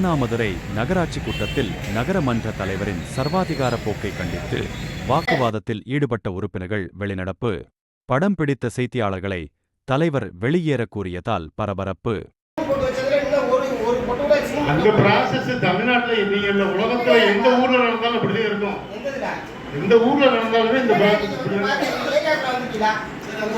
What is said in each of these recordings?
மானாமதுரை நகராட்சி கூட்டத்தில் நகரமன்ற தலைவரின் சர்வாதிகார போக்கை கண்டித்து வாக்குவாதத்தில் ஈடுபட்ட உறுப்பினர்கள் வெளிநடப்பு. படம் பிடித்த செய்தியாளர்களை தலைவர் வெளியேற கூறியதால் பரபரப்பு. அந்த ப்ராசஸ் தமிழ்நாட்டில் இல்ல, உலகத்துல எந்த ஊர்ல நடந்தாலும் அப்படியே இருக்கும். எந்த ஊர்ல நடந்தாலுமே இந்த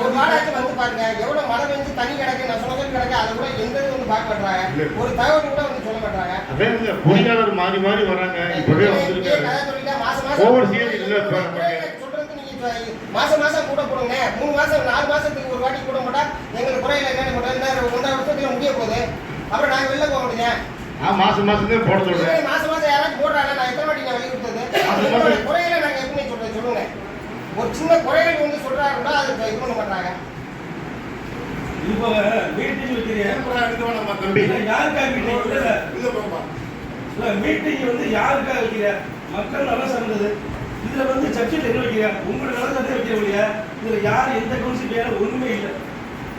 ஒரு நாளாச்சும் வந்து பாருங்க, எவ்வளவு மழை பெஞ்சு தண்ணி கிடக்கு, நான் சொன்னது கிடக்கு, அதை கூட எந்த வந்து பார்க்க மாட்டாங்க, ஒரு தகவல் கூட வந்து சொல்ல மாட்டாங்க. அதே பொறியாளர் மாறி மாறி வராங்க. இப்பவே வந்துருக்காரு ஓவர் சீரியஸ் இல்ல. சொல்றது நீங்க மாசம் மாசம் கூட போடுங்க, 3 மாசம் 4 மாசத்துக்கு ஒரு வாட்டி கூட போட்டா எங்களுக்கு குறையில என்னென்ன போட்டோம், 1.5 வருஷத்துல முடிய போகுது. அப்புறம் நாங்க வெளில போக முடியுங்க. மாசம் மாசத்துக்கு போட சொல்றேன். மாசம் மாசம் யாராச்சும் போடுறாங்க, நான் எத்தனை வாட்டி நான் வெளியே கொடுத்தது குறையில நாங்க எப்படி சொல்றேன் சொல்லுங்க. ஒரு சின்ன குறைகள் வந்து சொல்றாங்கன்னா அது இது பண்ண மாட்டாங்க. இப்போ மீட்டிங் வைக்கிறீங்க நம்ம தம்பி யாருக்காக மீட்டிங் வந்து யாருக்காக வைக்கிற மக்கள் நலம் சார்ந்தது. இதுல வந்து சர்ச்சையில் என்ன வைக்கிற உங்களோட நலத்தை வைக்கிற இல்லையா? இதுல யார் எந்த கவுன்சில் வேலை ஒண்ணுமே இல்லை.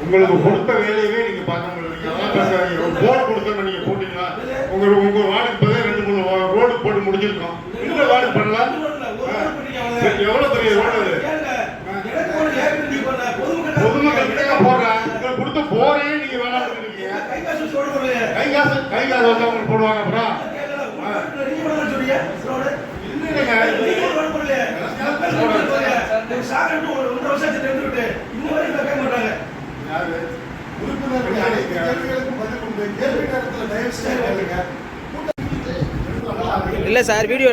உங்களுக்கு கொடுத்த வேலையவே நீங்க பார்க்க முடியல. போர்டு கொடுத்தோம், நீங்க போட்டீங்களா? உங்க வார்டுக்கு பதில் 2-3 ரோடு போட்டு முடிஞ்சிருக்கோம். இன்னும் வார்டு பண்ணலாம். எவ்வளவு பெரிய ரோடு அது? பொதுமக்கள் கிட்ட போடுறேன். உங்களுக்கு கொடுத்த போரையே நீங்க வேணாம் இருக்கீங்க. கை காசு வந்து அவங்க போடுவாங்க. அப்புறம் இல்லை சார், வீடியோ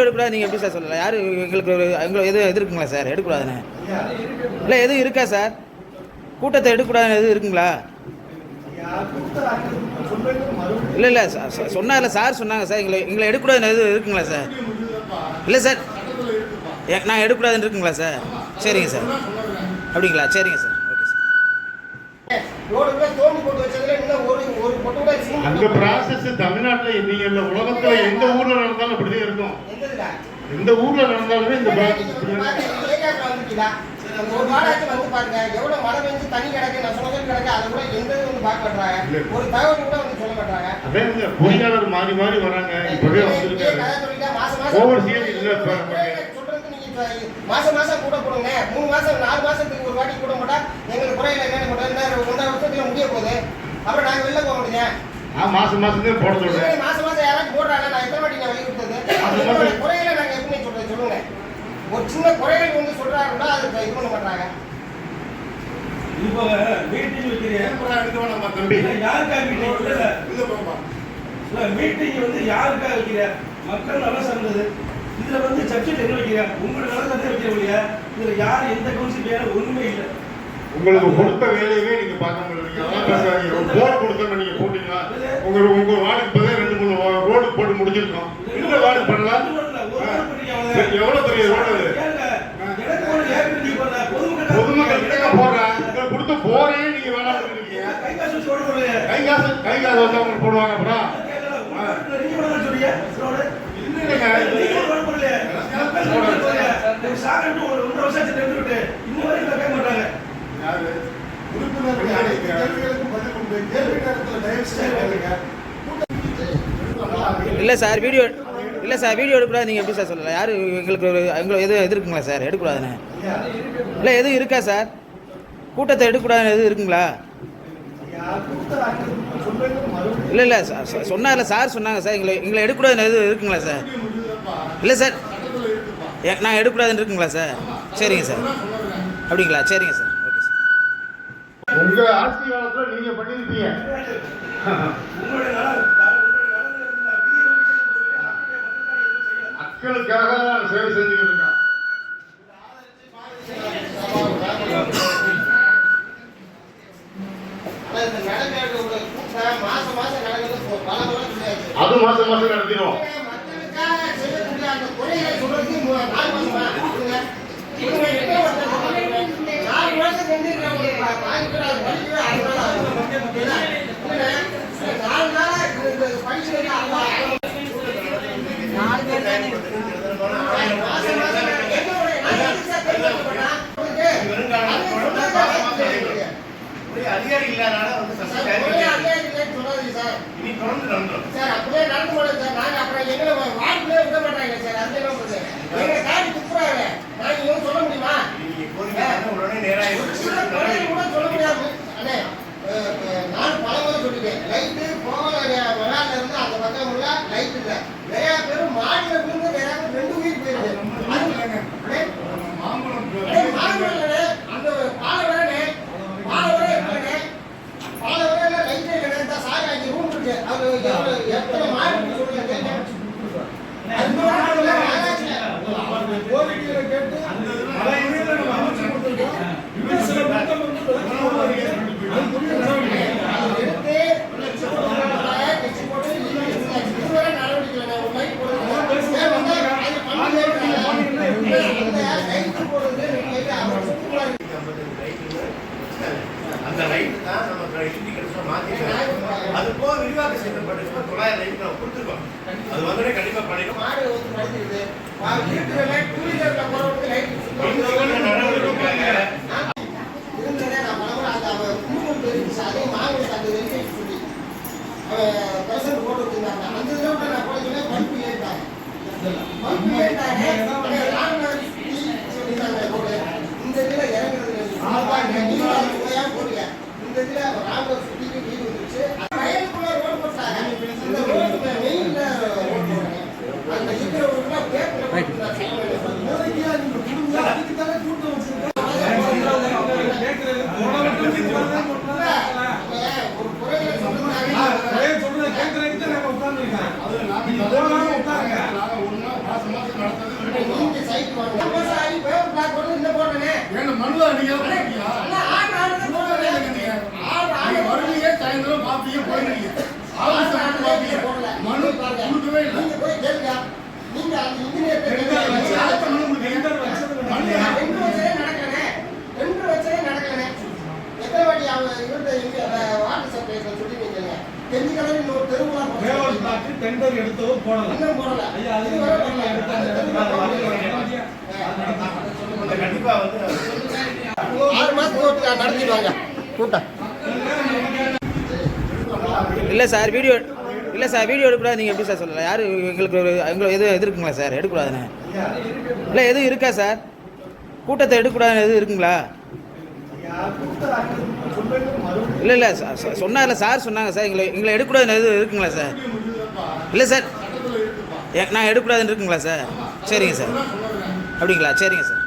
எடுக்கூடாது. நீங்கள் எப்படி சார் சொல்லலாம்? யார் எங்களுக்கு எதுவும் எது இருக்குங்களா சார்? எடுக்கக்கூடாதுன்னு இல்லை எதுவும் இருக்கா சார்? கூட்டத்தை எடுக்கக்கூடாதுன்னு எதுவும் இருக்குங்களா? இல்லை சொன்னார்ல சார், சொன்னாங்க சார் எங்களை எடுக்கக்கூடாதுன்னு எதுவும் இருக்குங்களா சார்? இல்லை சார், நான் எடுக்கக்கூடாதுன்னு இருக்குங்களா சார்? சரிங்க சார். அப்படிங்களா? சரிங்க சார். அந்த ப்ராசஸ் தமிழ்நாட்டில் இல்ல, உலகத்துல எந்த ஊர்ல நடந்தாலும் அப்படியே இருக்கும். எந்த ஊர்ல நடந்தாலுமே இந்த ஒரு நாளாச்சும் வந்து பாருங்க, எவ்வளவு மழை பெஞ்சு தண்ணி கிடக்கு, நான் சொன்னது கிடக்கு, அதை கூட எந்த வந்து பார்க்க மாட்டாங்க, ஒரு தகவல் கூட வந்து சொல்ல மாட்டாங்க. அதே பொறியாளர் மாறி மாறி வராங்க. இப்பவே வந்துருக்காரு ஓவர் சீரியஸ் இல்ல. சொல்றது நீங்க மாசம் மாசம் கூட போடுங்க, 3 மாசம் 4 மாசத்துக்கு ஒரு வாட்டி கூட போட்டா எங்களுக்கு குறையில என்னென்ன போட்டோம், 1.5 வருஷத்துல முடிய போகுது. அப்புறம் நாங்க வெளில போக முடியுங்க. மாசம் மாசத்துக்கு போட சொல்றேன். மாசம் மாசம் யாராச்சும் போடுறாங்க, நான் எத்தனை வாட்டி நான் வெளியே கொடுத்தது குறையில நாங்க எப்படி சொல்றேன் சொல்லுங்க. ஒரு சின்ன குறைகள் வந்து சொல்றாங்கன்னா அது இது பண்ண மாட்டாங்க. இப்போ மீட்டிங் வைக்கிறீங்க நம்ம தம்பி யாருக்காக மீட்டிங் வந்து யாருக்காக வைக்கிற மக்கள் நலம் சார்ந்தது. இதுல வந்து சர்ச்சையில் என்ன வைக்கிற உங்களோட நலத்தை வைக்கிற இல்லையா? இதுல யார் எந்த கவுன்சில் வேலை ஒண்ணுமே இல்லை. உங்களுக்கு கொடுத்த வேலையவே நீங்க பார்க்க முடியல. போர்டு கொடுத்தோம், நீங்க போட்டீங்களா? உங்க வார்டுக்கு பதில் 2-3 ரோடு போட்டு முடிஞ்சிருக்கோம். இன்னும் வார்டு பண்ணலாம். எவ்வளவு பெரிய ரோடு அது? பொதுமக்கள் கிட்ட போடுறேன். உங்களுக்கு கொடுத்த போரையே நீங்க வேணாம் இருக்கீங்க. கை காசு வந்து அவங்க போடுவாங்க. அப்புறம் இல்லை சார், வீடியோ எடுக்கூடாது. நீங்கள் எப்படி சார் சொல்லலாம்? யார் எங்களுக்கு எதுவும் எது இருக்குங்களா சார்? எடுக்கக்கூடாதுன்னு இல்லை எதுவும் இருக்கா சார்? கூட்டத்தை எடுக்கக்கூடாதுன்னு எதுவும் இருக்குங்களா? இல்லை சொன்னார்ல சார், சொன்னாங்க சார் எங்களை எடுக்கக்கூடாதுன்னு எதுவும் இருக்குங்களா சார்? இல்லை சார், நான் எடுக்கக்கூடாதுன்னு இருக்குங்களா சார்? சரிங்க சார். அப்படிங்களா? சரிங்க சார். Okay sir. உங்க ஆட்சி காலத்துல நீங்க பண்ணிருப்பீங்க. மக்களுக்காக சேவை செஞ்சுக்கிட்டு இருக்கோம். அது மாசம் மாசம் நடத்திடும். அதிகாரி இல்லாதனால வந்து தொடர்ந்து நடந்தோம். சார் அப்படியே நடந்து போனோம் சார். நாங்கள் அப்புறம் எங்களை வாய்ப்புலேயே விட மாட்டாங்க சார். அது என்ன பண்ணுறது? எங்களை காட்டி துப்புறாங்க. நாங்கள் இவங்க சொல்ல முடியுமா? நீங்க கோரிக்கை உடனே நேராக கூட சொல்ல முடியாது. அண்ணே நான் பல முறை சொல்லிட்டேன். லைட்டு போகல விளையாடுல இருந்து அந்த பக்கம் உள்ள லைட் இல்லை. நிறையா பேர் மாடியில் இருந்து நிறையா பேர் 2 உயிர் போயிருக்கு. மாம்பழம் மாடுகளே அந்த பாலை வரனே பாலை வர எப்பனே பாலை வர லைட்டே இல்லைங்க. இந்த சாரி அங்கே ரூம் இருக்கு. அது எத்தனை மாடு சொல்லுங்க கேட்க. அந்த மாடுல ஆராய்ச்சி கோரிக்கைகளை கேட்டு அந்த பல இடத்துல நம்ம அமைச்சு கொடுத்துருக்கோம். இன்னும் சில பக்கம் வந்து அது புரிய நடவடிக்கை எடுத்து கட்சி போட்டு இதுவரை நடவடிக்கை ஒரு லைட் போடுறது அந்த லைட் தான் நம்ம இண்டிகேட்டர்ஸ் மாத்திட்டோம். அது போக விரிவாக்கம் செய்யப்பட்டு 900 லைட் நம்ம கொடுத்துருக்கோம். அது வந்து கண்டிப்பா பண்ணிடுவோம். மாடு வந்து படிச்சிருது. வீட்டுல லைட் டூவீலர்ல போறவங்க லைட் இருந்ததே நான் பலமுறை அந்த குடும்பம் தெரிஞ்சு அதே மாவட்ட அந்த வெளியே சொல்லி பிரசன்ட் போட்டு வச்சிருந்தாங்க. அந்த இதில் கூட நான் போட சொல்லி பல்பு ஏற்றாங்க. பல்பு ஏற்றாங்க சொல்லியிருந்தாங்க போட்டு இந்த இதில் இறங்குறது நீங்கள் போடுங்க. இந்த இதில் ராமர் சுற்றிக்கு வீடு வந்துருச்சு. வயலுக்குள்ள ரோடு போட்டாங்க. இந்த ரோடு மெயின்ல ரோடு போடுறாங்க. அந்த இருக்கிற ஒரு பேப்பர் டெண்டர் எடுத்தோ போடல. ஐயா அது கண்டிப்பா வந்து 6 மாசத்துக்கு நடத்திடுவாங்க கூட்டம். இல்லை சார் வீடியோ எடுக்கக்கூடாது. நீங்கள் எப்படி சார் சொல்லலாம்? யார் எங்களுக்கு எதுவும் எது இருக்குங்களா சார்? எடுக்கக்கூடாதுன்னு இல்லை எதுவும் இருக்கா சார்? கூட்டத்தை எடுக்கக்கூடாதுன்னு எதுவும் இருக்குங்களா? இல்லை சொன்னார்ல சார் சொன்னாங்க சார். எங்களை எடுக்கக்கூடாதுன்னு எதுவும் இருக்குங்களா சார்? இல்லை சார் நான் எடுக்கக்கூடாதுன்னு இருக்குங்களா சார்? சரிங்க சார். அப்படிங்களா? சரிங்க சார்.